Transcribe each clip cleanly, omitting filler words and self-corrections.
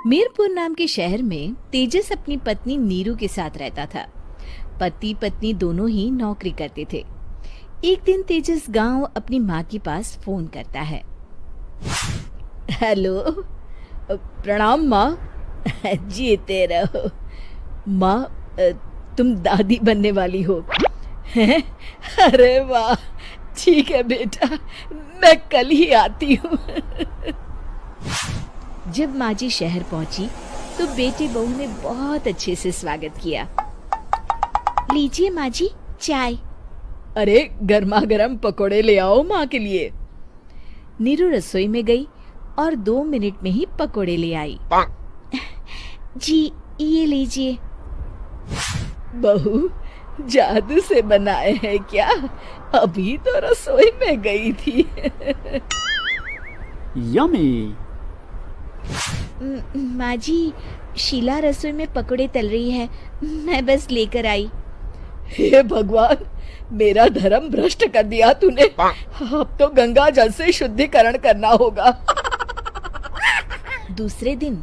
मीरपुर नाम के शहर में तेजस अपनी पत्नी नीरू के साथ रहता था। पति पत्नी दोनों ही नौकरी करते थे। एक दिन तेजस गांव अपनी माँ के पास फोन करता है। हेलो, प्रणाम माँ। जीते रहो माँ, तुम दादी बनने वाली हो हैं? अरे वाह, ठीक है बेटा, मैं कल ही आती हूँ। जब माँ जी शहर पहुंची तो बेटे बहू ने बहुत अच्छे से स्वागत किया। लीजिए माँ जी, चाय। अरे गर्मा गर्म पकोड़े ले आओ माँ के लिए। नीरू रसोई में गई और 2 मिनट में ही पकोड़े ले आई। जी ये लीजिए। बहू, जादू से बनाए हैं क्या? अभी तो रसोई में गई थी। यम्मी। माँ जी, शीला रसोई में पकोड़े तल रही है, मैं बस लेकर आई। हे भगवान, मेरा धर्म भ्रष्ट कर दिया तूने। अब तो गंगा जल से शुद्धिकरण करना होगा। दूसरे दिन,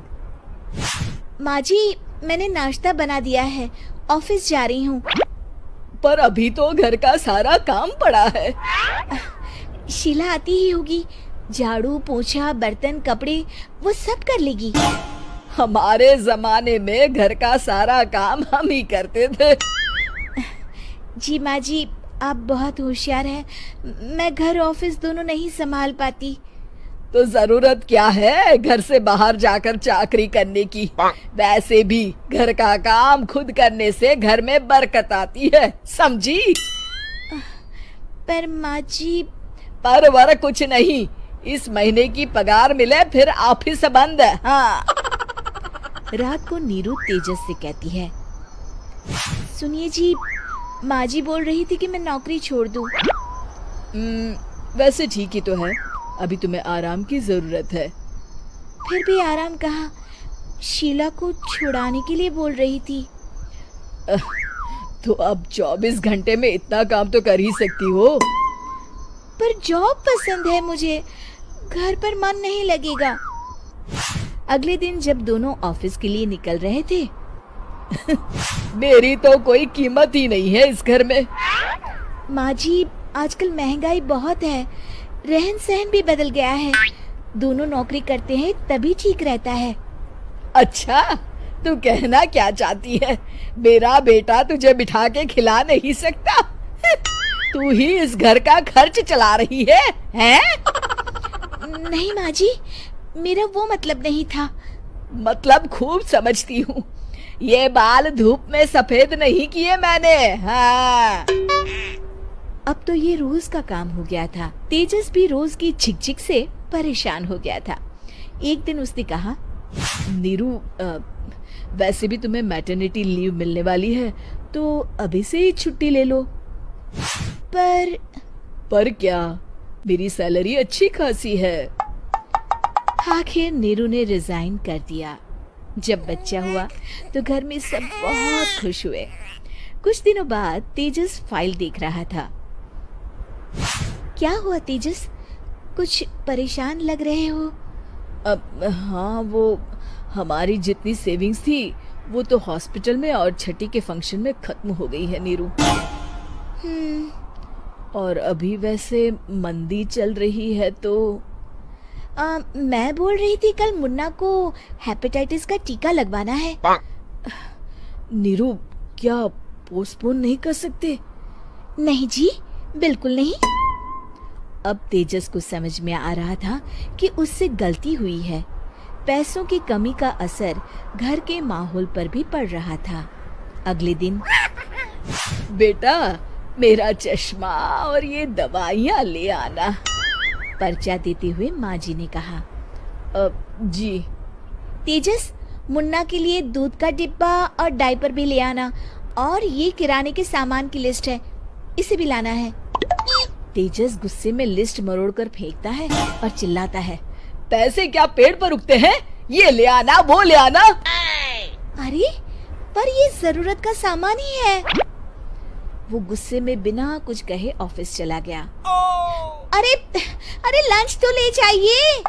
माँ जी मैंने नाश्ता बना दिया है, ऑफिस जा रही हूँ। पर अभी तो घर का सारा काम पड़ा है। शीला आती ही होगी, झाड़ू पोछा बर्तन कपड़े वो सब कर लेगी। हमारे जमाने में घर का सारा काम हम ही करते थे। जी माँ जी, आप बहुत होशियार हैं, मैं घर ऑफिस दोनों नहीं संभाल पाती। तो जरूरत क्या है घर से बाहर जाकर चाकरी करने की? वैसे भी घर का काम खुद करने से घर में बरकत आती है, समझी? पर माँ जी। पर वर कुछ नहीं, इस महीने की पगार मिले फिर ऑफिस बंद। हाँ। रात को नीरू तेजस से कहती है, सुनिए जी, माँ जी बोल रही थी कि मैं नौकरी छोड़ दूं। वैसे ठीक ही तो है, अभी तुम्हें आराम की जरूरत है। फिर भी आराम कहाँ, शीला को छुड़ाने के लिए बोल रही थी। तो अब 24 घंटे में इतना काम तो कर ही सकती हो। पर जॉब पसंद है मुझे, घर पर मन नहीं लगेगा। अगले दिन जब दोनों ऑफिस के लिए निकल रहे थे, मेरी तो कोई कीमत ही नहीं है इस घर में। माँ जी, आजकल महंगाई बहुत है, रहन सहन भी बदल गया है, दोनों नौकरी करते हैं तभी ठीक रहता है। अच्छा, तू कहना क्या चाहती है? मेरा बेटा तुझे बिठा के खिला नहीं सकता? तू ही इस घर का खर्च चला रही है, हैं? नहीं माँ जी, मेरा वो मतलब नहीं था। मतलब खूब समझती हूँ, ये बाल धूप में सफेद नहीं किए मैंने। हाँ। अब तो ये रोज का काम हो गया था। तेजस भी रोज की झिकझिक से परेशान हो गया था। एक दिन उसने कहा, नीरू, वैसे भी तुम्हें मैटरनिटी लीव मिलने वाली है, तो अभी से ही छुट्टी ले लो। पर क्या, मेरी सैलरी अच्छी खासी है। आखिर नीरू ने रिजाइन कर दिया। जब बच्चा हुआ तो घर में सब बहुत खुश हुए। कुछ दिनों बाद तेजस फाइल देख रहा था। क्या हुआ तेजस, कुछ परेशान लग रहे हो? हाँ, वो हमारी जितनी सेविंग्स थी वो तो हॉस्पिटल में और छठी के फंक्शन में खत्म हो गई है नीरू। और अभी वैसे मंदी चल रही है तो मैं बोल रही थी कल मुन्ना को हेपेटाइटिस का टीका लगवाना है। नीरू, क्या पोस्टपोन नहीं कर सकते? नहीं जी, बिल्कुल नहीं। अब तेजस को समझ में आ रहा था कि उससे गलती हुई है। पैसों की कमी का असर घर के माहौल पर भी पड़ रहा था। अगले दिन, बेटा मेरा चश्मा और ये दवाइयाँ ले आना, पर्चा देते हुए माँ जी ने कहा। जी। तेजस, मुन्ना के लिए दूध का डिब्बा और डायपर भी ले आना, और ये किराने के सामान की लिस्ट है, इसे भी लाना है। तेजस गुस्से में लिस्ट मरोड़कर फेंकता है और चिल्लाता है, पैसे क्या पेड़ पर उगते हैं? ये ले आना, वो ले आना। अरे, पर ये जरूरत का सामान ही है। वो गुस्से में बिना कुछ कहे ऑफिस चला गया। अरे लंच तो ले जाइए।